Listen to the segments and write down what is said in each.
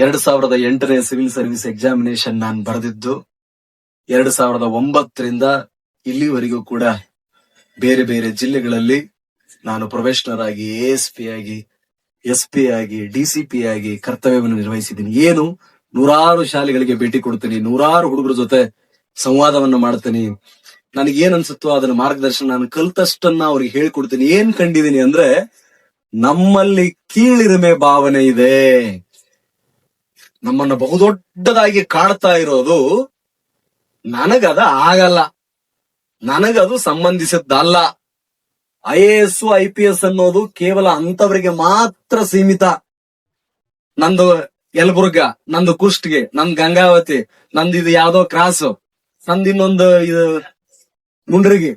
2008ನೇ civil service examination ನಾನು ಬರೆದಿದ್ದು 2009ರಿಂದ ಇಲ್ಲಿವರೆಗೂ ಕೂಡ ಬೇರೆ ಬೇರೆ ಜಿಲ್ಲೆಗಳಲ್ಲಿ ನಾನು ಪ್ರೊಫೆಷನರ್ ಆಗಿ ASP ಆಗಿ SP ಆಗಿ DCP ಆಗಿ ಕರ್ತವ್ಯವನ್ನು ನಿರ್ವಹಿಸಿದ್ದೀನಿ. ಏನು ನೂರಾರು ಶಾಲೆಗಳಿಗೆ ಭೇಟಿ ಕೊಡ್ತೀನಿ, ನೂರಾರು ಹುಡುಗರ ಜೊತೆ ಸಂವಾದವನ್ನು ಮಾಡ್ತೀನಿ. ನನಗೇನ್ ಅನ್ಸುತ್ತೋ ಅದನ್ನ ಮಾರ್ಗದರ್ಶನ ನಾನು ಕಲ್ತಷ್ಟನ್ನ ಅವ್ರಿಗೆ ಹೇಳ್ಕೊಡ್ತೀನಿ. ಏನ್ ಕಂಡಿದ್ದೀನಿ ಅಂದ್ರೆ ನಮ್ಮಲ್ಲಿ ಕೀಳಿರಿಮೆ ಭಾವನೆ ಇದೆ. ನಮ್ಮನ್ನ ಬಹುದೊಡ್ಡದಾಗಿ ಕಾಡ್ತಾ ಇರೋದು ನನಗದ ಆಗಲ್ಲ, ನನಗದು ಸಂಬಂಧಿಸಿದ್ದಲ್ಲ. IAS IPS ಅನ್ನೋದು ಕೇವಲ ಅಂತವರಿಗೆ ಮಾತ್ರ ಸೀಮಿತ. ನಂದು ಯಲಬುರ್ಗ, ನಂದು ಕುಷ್ಟಗಿ, ನಂದು ಗಂಗಾವತಿ, ನಂದು ಇದು ಯಾವ್ದೋ ಕ್ರಾಸ್, ನಂದು ಇನ್ನೊಂದು ಇದು ಮುಂಡ್ರಿಗಿ,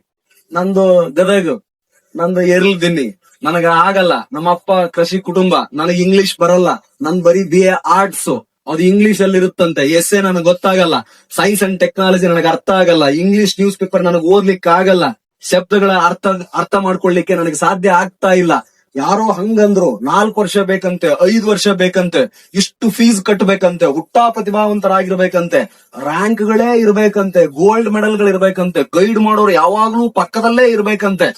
ನಂದು ಗದಗ, ನಂದು ದಿನ್ನಿ. ನನಗ ಆಗಲ್ಲ. ನಮ್ಮಪ್ಪ ಕೃಷಿ ಕುಟುಂಬ, ನನಗೆ ಇಂಗ್ಲಿಷ್ ಬರಲ್ಲ. ನನ್ ಬರೀ BA ಆರ್ಟ್ಸ್, ಅದು ಇಂಗ್ಲಿಷ್ ಅಲ್ಲಿ ಇರುತ್ತಂತೆ. essay ನನಗೆ ಗೊತ್ತಾಗಲ್ಲ. ಸೈನ್ಸ್ ಅಂಡ್ ಟೆಕ್ನಾಲಜಿ ನನಗೆ ಅರ್ಥ ಆಗಲ್ಲ. ಇಂಗ್ಲಿಷ್ ನ್ಯೂಸ್ ಪೇಪರ್ ನನಗೆ ಓದ್ಲಿಕ್ಕೆ ಆಗಲ್ಲ. ಶಬ್ದಗಳ ಅರ್ಥ ಮಾಡ್ಕೊಳ್ಳಿಕ್ಕೆ ನನಗೆ ಸಾಧ್ಯ ಆಗ್ತಾ ಇಲ್ಲ. ಯಾರೋ ಹಂಗಂದ್ರು 4 ವರ್ಷ ಬೇಕಂತೆ, 5 ವರ್ಷ ಬೇಕಂತೆ, ಇಷ್ಟು ಫೀಸ್ ಕಟ್ಟಬೇಕಂತೆ, ಹುಟ್ಟಾ ಪ್ರತಿಭಾವಂತರಾಗಿರ್ಬೇಕಂತೆ, ರ್ಯಾಂಕ್ಗಳೇ ಇರ್ಬೇಕಂತೆ, ಗೋಲ್ಡ್ ಮೆಡಲ್ಗಳು ಇರ್ಬೇಕಂತೆ, ಗೈಡ್ ಮಾಡೋರು ಯಾವಾಗ್ಲೂ ಪಕ್ಕದಲ್ಲೇ ಇರ್ಬೇಕಂತೆ.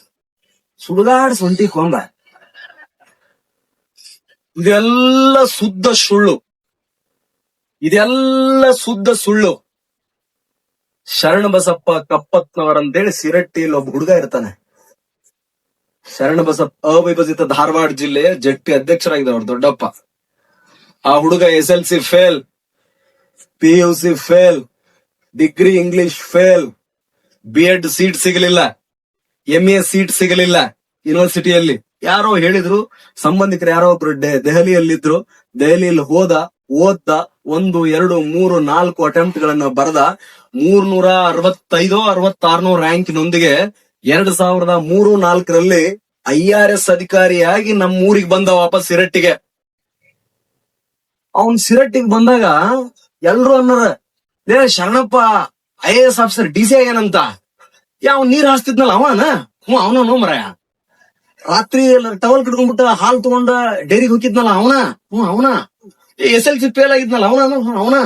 ಸುಡುಗಾಡ್ ಸೊಂಟಿ ಕೊಂಬ. ಇದೆಲ್ಲ ಶುದ್ಧ ಸುಳ್ಳು. ಇದೆಲ್ಲ ಶುದ್ಧ ಸುಳ್ಳು. ಶರಣಬಸಪ್ಪ ಕಪ್ಪತ್ನವರಂತೇಳಿ ಸಿರಟ್ಟಿಯಲ್ಲಿ ಒಬ್ಬ ಹುಡುಗ ಇರ್ತಾನೆ. ಶರಣಬಸಪ್ಪ ಅವಿಭಜಿತ ಧಾರವಾಡ ಜಿಲ್ಲೆಯ ಜಟ್ಟಿ ಅಧ್ಯಕ್ಷರಾಗಿದ್ದಾರೆ ಅವ್ರ ದೊಡ್ಡಪ್ಪ. ಆ ಹುಡುಗ SLC fail, PUC fail, degree English fail, B.Ed seat ಸಿಗಲಿಲ್ಲ, MA ಸೀಟ್ ಸಿಗಲಿಲ್ಲ ಯೂನಿವರ್ಸಿಟಿಯಲ್ಲಿ. ಯಾರೋ ಹೇಳಿದ್ರು, ಸಂಬಂಧಿಕರು ಯಾರೋ ಒಬ್ರು ದೆಹಲಿಯಲ್ಲಿದ್ರು. ದೆಹಲಿಯಲ್ಲಿ ಓದ್ದ 1, 2, 3, 4 ಅಟೆಂಪ್ಟ್ ಗಳನ್ನ ಬರೆದ 365 66 ರ್ಯಾಂಕಿನೊಂದಿಗೆ 2003-4ರಲ್ಲಿ IRS ಅಧಿಕಾರಿಯಾಗಿ ನಮ್ಮ ಊರಿಗೆ ಬಂದ ವಾಪಸ್ ಸಿರಟ್ಟಿಗೆ. ಅವನ್ ಸಿರಟ್ಟಿಗೆ ಬಂದಾಗ ಎಲ್ರು ಅನ್ನೋರ, ಲೇ ಶರಣಪ್ಪ IAS ಆಫೀಸರ್ DC ಆಗ್ಯಾನಂತ. ಯಾವ ನೀರ್ ಹಾಸ್ತಿದ್ನಲ್ಲ ಅವನ? ಅವನ ಮರ. ರಾತ್ರಿ ಟವಲ್ ಕಟ್ಕೊಂಡ್ಬಿಟ್ಟ ಹಾಲ್ ತಗೊಂಡ ಡೈರಿಗೆ ಹೋಗಿದ್ನಲ್ಲ ಅವನ. SLC ಫೇಲ್ ಆಗಿದ್ನಲ್ಲ ಅವನ.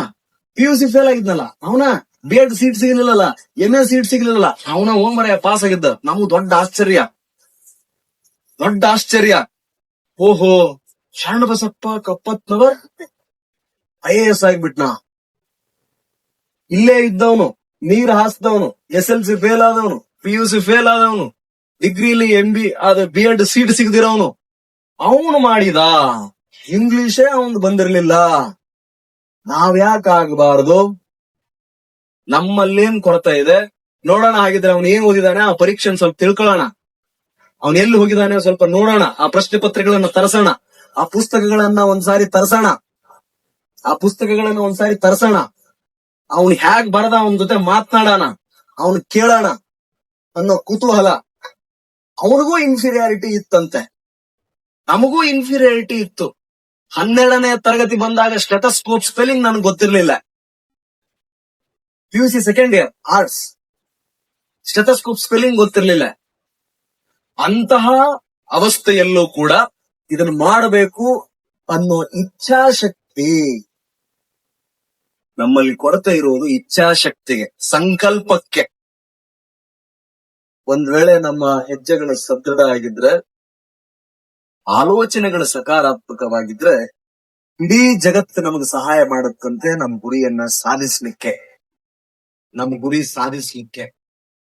PUC ಫೇಲ್ ಆಗಿದ್ನಲ್ಲ ಅವನ. B.Ed ಸೀಟ್ ಸಿಗಲಿಲ್ಲ, MA ಸೀಟ್ ಸಿಗಲಿಲ್ಲ ಅವನ. ಮರ ಪಾಸ್ ಆಗಿದ್ದ. ನಮಗೂ ದೊಡ್ಡ ಆಶ್ಚರ್ಯ. ಓಹೋ, ಶರಣಬಸಪ್ಪ ಕಪ್ಪತ್ನವರ್ IAS ಆಗ್ಬಿಟ್ನ. ಇಲ್ಲೇ ಇದ್ದವನು, ನೀರ್ ಹಾಸ್ದವನು, SLC ಫೇಲ್ ಆದವನು, PUC ಫೇಲ್ ಆದವನು, ಡಿಗ್ರಿಲಿ MB ಆದ B.Ed ಸೀಟ್ ಸಿಗದಿರೋನು ಅವನು ಮಾಡಿದ. ಇಂಗ್ಲಿಷೇ ಅವನು ಬಂದಿರ್ಲಿಲ್ಲ. ನಾವ್ಯಾಕಾಗಬಾರದು? ನಮ್ಮಲ್ಲೇನ್ ಕೊರತೆ ಇದೆ ನೋಡೋಣ. ಹಾಗಿದ್ರೆ ಅವನು ಏನ್ ಓದಿದಾನೆ ಆ ಪರೀಕ್ಷೆ ಸ್ವಲ್ಪ ತಿಳ್ಕೊಳ್ಳೋಣ. ಅವನ್ ಎಲ್ಲಿ ಹೋಗಿದಾನೆ ಸ್ವಲ್ಪ ನೋಡೋಣ. ಆ ಪ್ರಶ್ನೆ ಪತ್ರಿಕೆಗಳನ್ನ ತರಿಸೋಣ. ಆ ಪುಸ್ತಕಗಳನ್ನ ಒಂದ್ಸಾರಿ ತರಿಸೋಣ. ಅವನ್ ಹ್ಯಾಗ್ ಬರದ ಅವನ ಜೊತೆ ಮಾತನಾಡೋಣ, ಅವನ್ ಕೇಳೋಣ ಅನ್ನೋ ಕುತೂಹಲ. ಅವನಿಗೂ ಇನ್ಫೀರಿಯಾರಿಟಿ ಇತ್ತಂತೆ, ನಮಗೂ ಇನ್ಫೀರಿಯಾರಿಟಿ ಇತ್ತು. 12ನೇ ತರಗತಿ ಬಂದಾಗ ಸ್ಟೆಥೋಸ್ಕೋಪ್ ಸ್ಪೆಲ್ಲಿಂಗ್ ನನಗೆ ಗೊತ್ತಿರ್ಲಿಲ್ಲ. PUC second year arts, stethoscope spelling ಗೊತ್ತಿರ್ಲಿಲ್ಲ. ಅಂತಹ ಅವಸ್ಥೆಯಲ್ಲೂ ಕೂಡ ಇದನ್ನು ಮಾಡಬೇಕು ಅನ್ನೋ ಇಚ್ಛಾಶಕ್ತಿ. ನಮ್ಮಲ್ಲಿ ಕೊರತೆ ಇರುವುದು ಇಚ್ಛಾಶಕ್ತಿಗೆ, ಸಂಕಲ್ಪಕ್ಕೆ. ಒಂದ್ ವೇಳೆ ನಮ್ಮ ಹೆಜ್ಜೆಗಳು ಸದೃಢ ಆಗಿದ್ರೆ, ಆಲೋಚನೆಗಳು ಸಕಾರಾತ್ಮಕವಾಗಿದ್ರೆ, ಇಡೀ ಜಗತ್ತು ನಮಗೆ ಸಹಾಯ ಮಾಡುತ್ತಂತೆ ನಮ್ಮ ಗುರಿ ಸಾಧಿಸ್ಲಿಕ್ಕೆ.